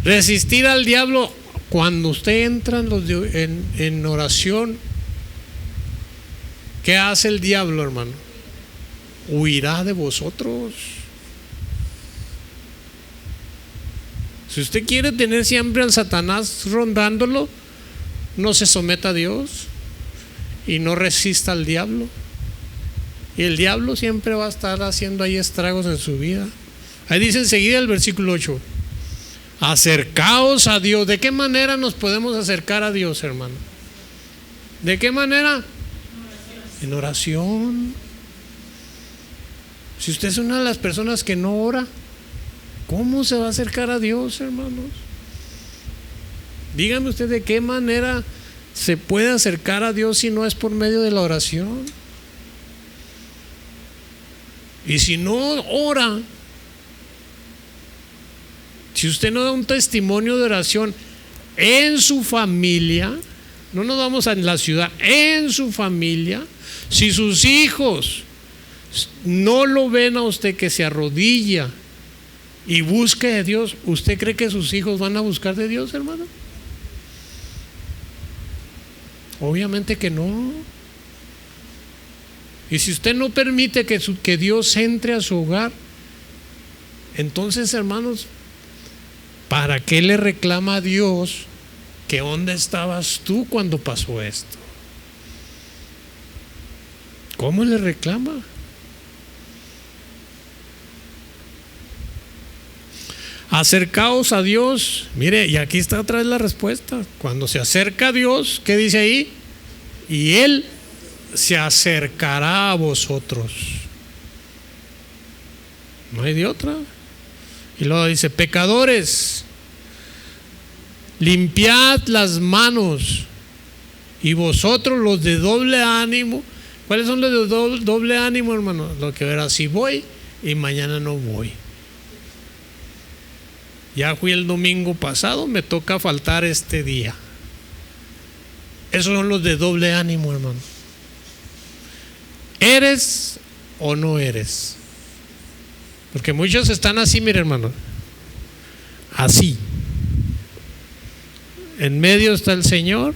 resistir al diablo. Cuando usted entra en oración, ¿qué hace el diablo, hermano? Huirá de vosotros. Si usted quiere tener siempre al Satanás rondándolo, no se someta a Dios y no resista al diablo. Y el diablo siempre va a estar haciendo ahí estragos en su vida. Ahí dice enseguida el versículo 8: acercaos a Dios. ¿De qué manera nos podemos acercar a Dios, hermano? ¿De qué manera? En oración. Si usted es una de las personas que no ora, ¿cómo se va a acercar a Dios, hermanos? Dígame usted de qué manera se puede acercar a Dios si no es por medio de la oración. Y si no ora, si usted no da un testimonio de oración en su familia, no nos vamos a la ciudad, en su familia, si sus hijos no lo ven a usted que se arrodilla y busque de Dios, ¿usted cree que sus hijos van a buscar de Dios, hermano? Obviamente que no. Y si usted no permite que Dios entre a su hogar, entonces, hermanos, ¿para qué le reclama a Dios que dónde estabas tú cuando pasó esto? ¿Cómo le reclama? Acercaos a Dios. Mire, y aquí está otra vez la respuesta. Cuando se acerca a Dios, ¿qué dice ahí? Y Él se acercará a vosotros. No hay de otra. Y luego dice: pecadores, limpiad las manos, y vosotros los de doble ánimo. ¿Cuáles son los de doble ánimo, hermano? Lo que verás, si voy y mañana no voy. Ya fui el domingo pasado, me toca faltar este día. Esos son los de doble ánimo, hermano. ¿Eres o no eres? Porque muchos están así, mire, hermano. Así. En medio está el Señor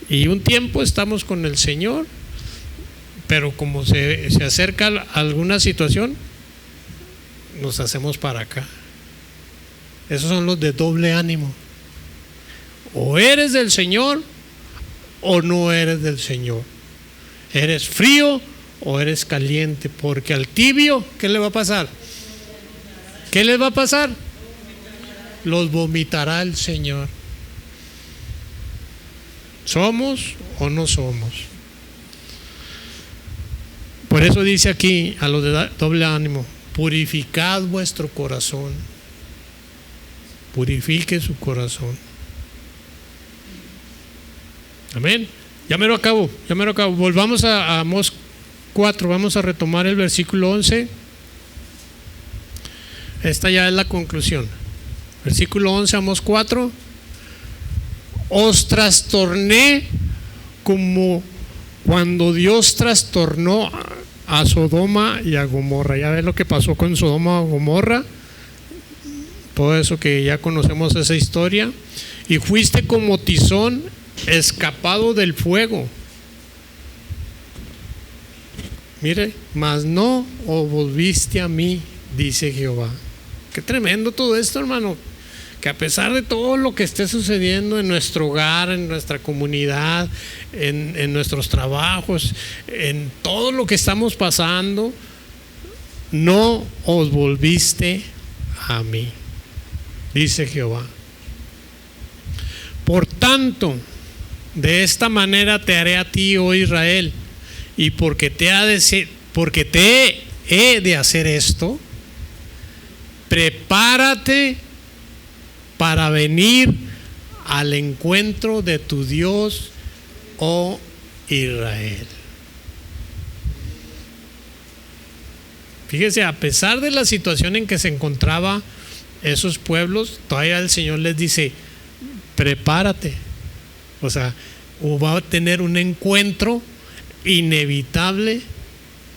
y un tiempo estamos con el Señor, pero como se acerca alguna situación, nos hacemos para acá. Esos son los de doble ánimo. O eres del Señor o no eres del Señor. Eres frío o eres caliente, porque al tibio, ¿qué le va a pasar? ¿Qué les va a pasar? Los vomitará el Señor. ¿Somos o no somos? Por eso dice aquí a los de doble ánimo: purificad vuestro corazón. Purifique su corazón. Amén. Ya me lo acabo. Volvamos a Amós 4. Vamos a retomar el versículo 11. Esta ya es la conclusión. Versículo 11, Amós 4. Os trastorné como cuando Dios trastornó a Sodoma y a Gomorra. Ya ves lo que pasó con Sodoma y Gomorra. Todo eso que ya conocemos, esa historia. Y fuiste como tizón escapado del fuego. Mire, mas no os volviste a mí, dice Jehová. Qué tremendo todo esto, hermano. Que a pesar de todo lo que esté sucediendo en nuestro hogar, en nuestra comunidad, en nuestros trabajos, en todo lo que estamos pasando, no os volviste a mí, dice Jehová. Por tanto, de esta manera te haré a ti, oh Israel, y porque te he de hacer esto, prepárate para venir al encuentro de tu Dios, oh Israel. Fíjese, a pesar de la situación en que se encontraba esos pueblos, todavía el Señor les dice: prepárate. O sea, va a tener un encuentro inevitable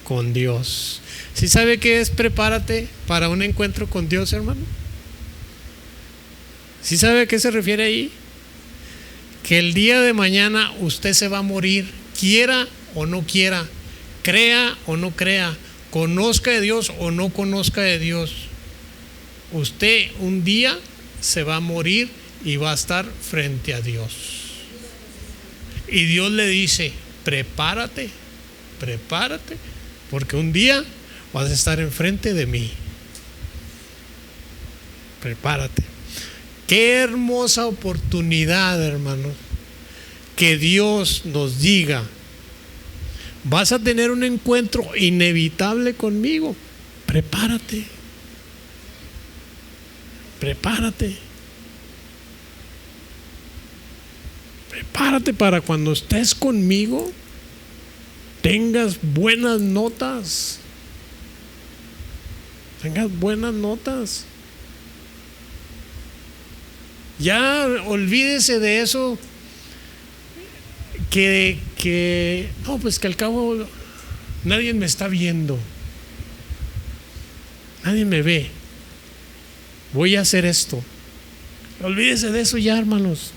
con Dios. ¿Sí sabe qué es prepárate para un encuentro con Dios, hermano? ¿Sí sabe a qué se refiere ahí? Que el día de mañana usted se va a morir, quiera o no quiera, crea o no crea, conozca de Dios o no conozca de Dios. Usted un día se va a morir y va a estar frente a Dios. Y Dios le dice: prepárate, porque un día vas a estar enfrente de mí. Prepárate. Qué hermosa oportunidad, hermanos, que Dios nos diga: vas a tener un encuentro inevitable conmigo. Prepárate. Prepárate para cuando estés conmigo tengas buenas notas. Ya olvídese de eso que no, pues que al cabo nadie me está viendo, nadie me ve, voy a hacer esto. Olvídese de eso ya, hermanos.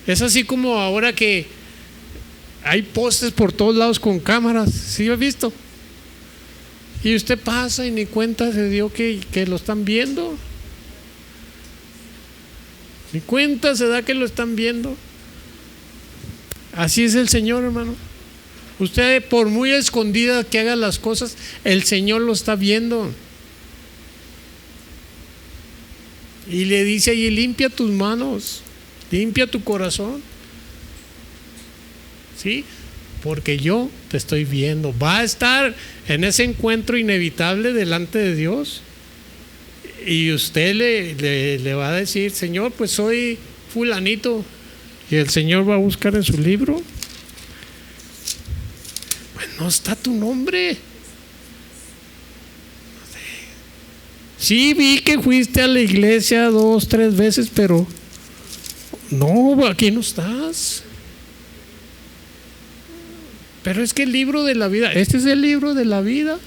Es así como ahora que hay postes por todos lados con cámaras. ¿Sí lo has visto? Y usted pasa y ni cuenta se dio que lo están viendo. Ni cuenta se da que lo están viendo. Así es el Señor, hermano. Usted, por muy escondida que haga las cosas, el Señor lo está viendo. Y le dice allí: limpia tus manos, limpia tu corazón. ¿Sí? Porque yo te estoy viendo. Va a estar en ese encuentro inevitable delante de Dios. Y usted le va a decir: Señor, pues soy fulanito. Y el Señor va a buscar en su libro: pues no está tu nombre. Sí, vi que fuiste a la iglesia 2, 3 veces, pero no, aquí no estás. Pero es que el libro de la vida, este es el libro de la vida.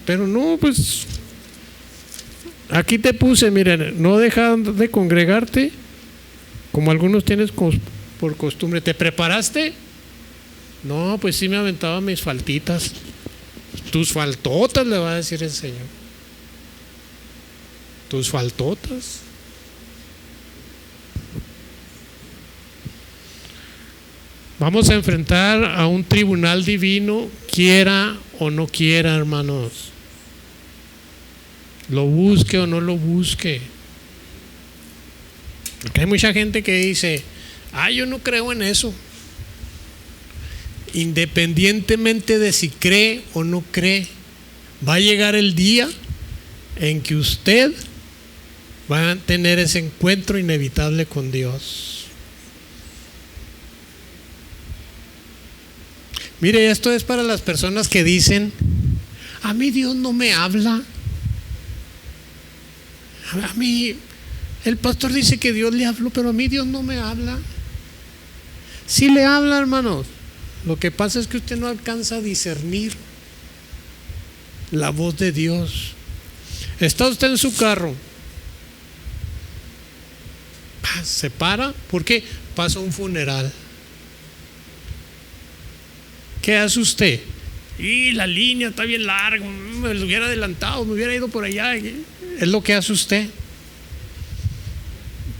Pero no, pues aquí te puse: miren, no dejas de congregarte como algunos tienes por costumbre. ¿Te preparaste? No, pues sí me aventaba mis faltitas. Tus faltotas, le va a decir el Señor. Tus faltotas. Vamos a enfrentar a un tribunal divino, quiera o no quiera, hermanos. Lo busque o no lo busque. Porque hay mucha gente que dice: yo no creo en eso. independientemente de si cree o no cree, va a llegar el día en que usted va a tener ese encuentro inevitable con Dios. Mire, esto es para las personas que dicen: a mí Dios no me habla. A mí el pastor dice que Dios le habló, pero a mí Dios no me habla. Sí le habla, hermanos. Lo que pasa es que usted no alcanza a discernir la voz de Dios. Está usted en su carro, se para, ¿por qué? Pasa un funeral. ¿Qué hace usted? Y la línea está bien larga, me lo hubiera adelantado, me hubiera ido por allá. Es lo que hace usted.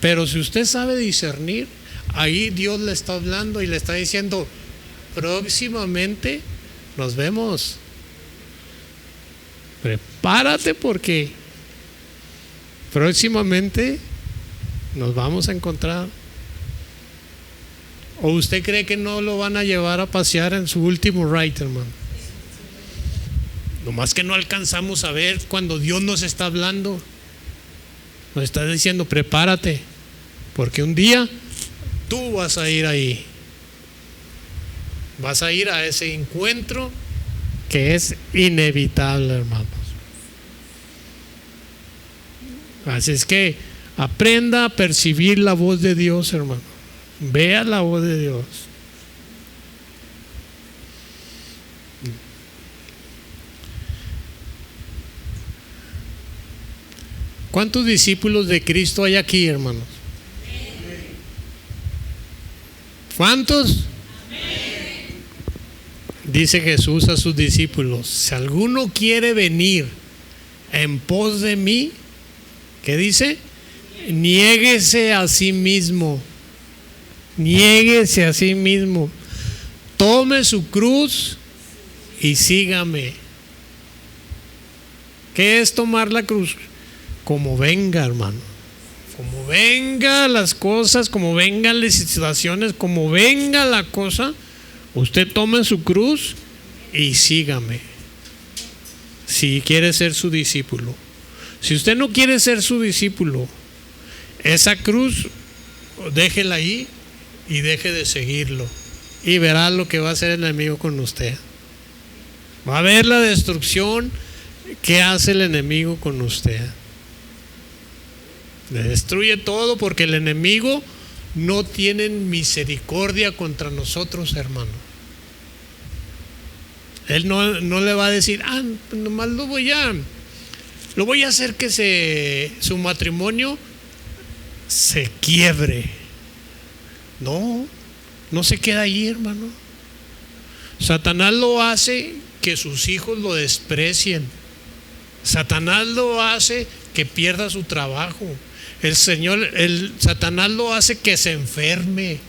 Pero si usted sabe discernir, ahí Dios le está hablando y le está diciendo: próximamente nos vemos. Prepárate porque próximamente nos vamos a encontrar. ¿O usted cree que no lo van a llevar a pasear en su último ride, hermano? Nomás que no alcanzamos a ver cuando Dios nos está hablando. Nos está diciendo: prepárate, porque un día tú vas a ir ahí. Vas a ir a ese encuentro que es inevitable, hermanos. Así es que aprenda a percibir la voz de Dios, hermano. Vea la voz de Dios. ¿Cuántos discípulos de Cristo hay aquí, hermanos? ¿Cuántos? Dice Jesús a sus discípulos: si alguno quiere venir en pos de mí, ¿qué dice? Niéguese a sí mismo. Niéguese a sí mismo. Tome su cruz y sígame. ¿Qué es tomar la cruz? Como venga, hermano. Como venga las cosas, como vengan las situaciones, como venga la cosa, usted tome su cruz y sígame. Si quiere ser su discípulo. Si usted no quiere ser su discípulo, esa cruz déjela ahí y deje de seguirlo, y verá lo que va a hacer el enemigo con usted. Va a ver la destrucción que hace el enemigo con usted. Le destruye todo, porque el enemigo no tiene misericordia contra nosotros, hermano. Él no le va a decir: nomás lo voy a hacer que su matrimonio se quiebre. No se queda ahí, hermano. Satanás lo hace que sus hijos lo desprecien. Satanás lo hace que pierda su trabajo. Satanás lo hace que se enferme.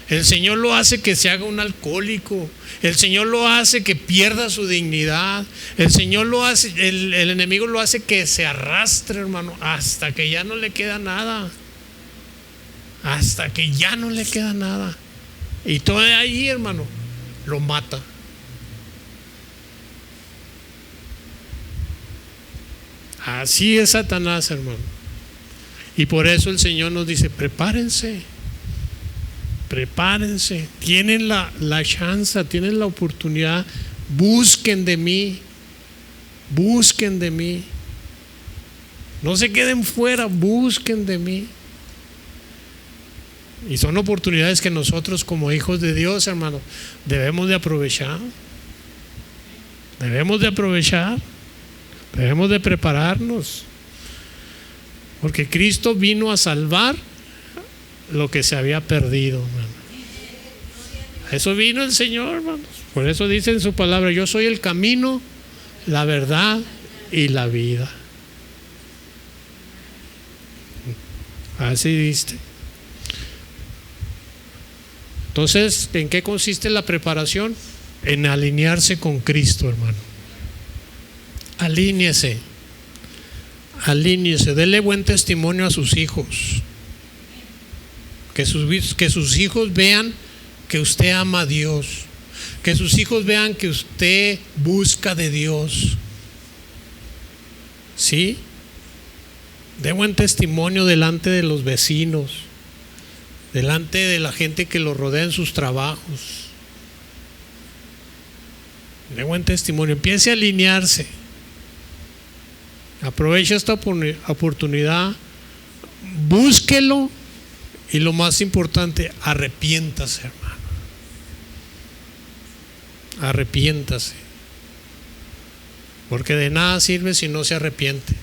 El Señor lo hace que se haga un alcohólico. El Señor lo hace que pierda su dignidad. El Señor lo hace, el enemigo lo hace que se arrastre, hermano, hasta que ya no le queda nada. Hasta que ya no le queda nada. Y todo ahí, hermano, lo mata. Así es Satanás, hermano. Y por eso el Señor nos dice: prepárense. Prepárense. Tienen la chance, tienen la oportunidad. Busquen de mí. Busquen de mí. No se queden fuera, busquen de mí. Y son oportunidades que nosotros, como hijos de Dios, hermano, debemos de aprovechar. Debemos de aprovechar. Debemos de prepararnos. Porque Cristo vino a salvar lo que se había perdido, hermano. A eso vino el Señor, hermanos. Por eso dice en su palabra: yo soy el camino, la verdad y la vida. Así dice. Entonces, ¿en qué consiste la preparación? En alinearse con Cristo, hermano. Alíñese. Alíñese. Dele buen testimonio a sus hijos. Que sus hijos vean que usted ama a Dios. Que sus hijos vean que usted busca de Dios. ¿Sí? Dé buen testimonio delante de los vecinos, delante de la gente que lo rodea en sus trabajos. De buen testimonio. Empiece a alinearse. Aproveche esta oportunidad. Búsquelo. Y lo más importante, arrepiéntase, hermano. Arrepiéntase. Porque de nada sirve si no se arrepiente.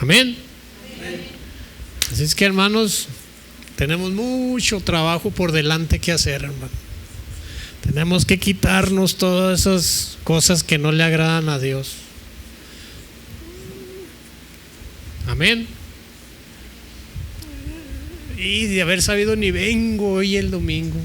Amén. Así es que, hermanos, tenemos mucho trabajo por delante que hacer, hermano. Tenemos que quitarnos todas esas cosas que no le agradan a Dios. Amén. Y de haber sabido ni vengo hoy el domingo.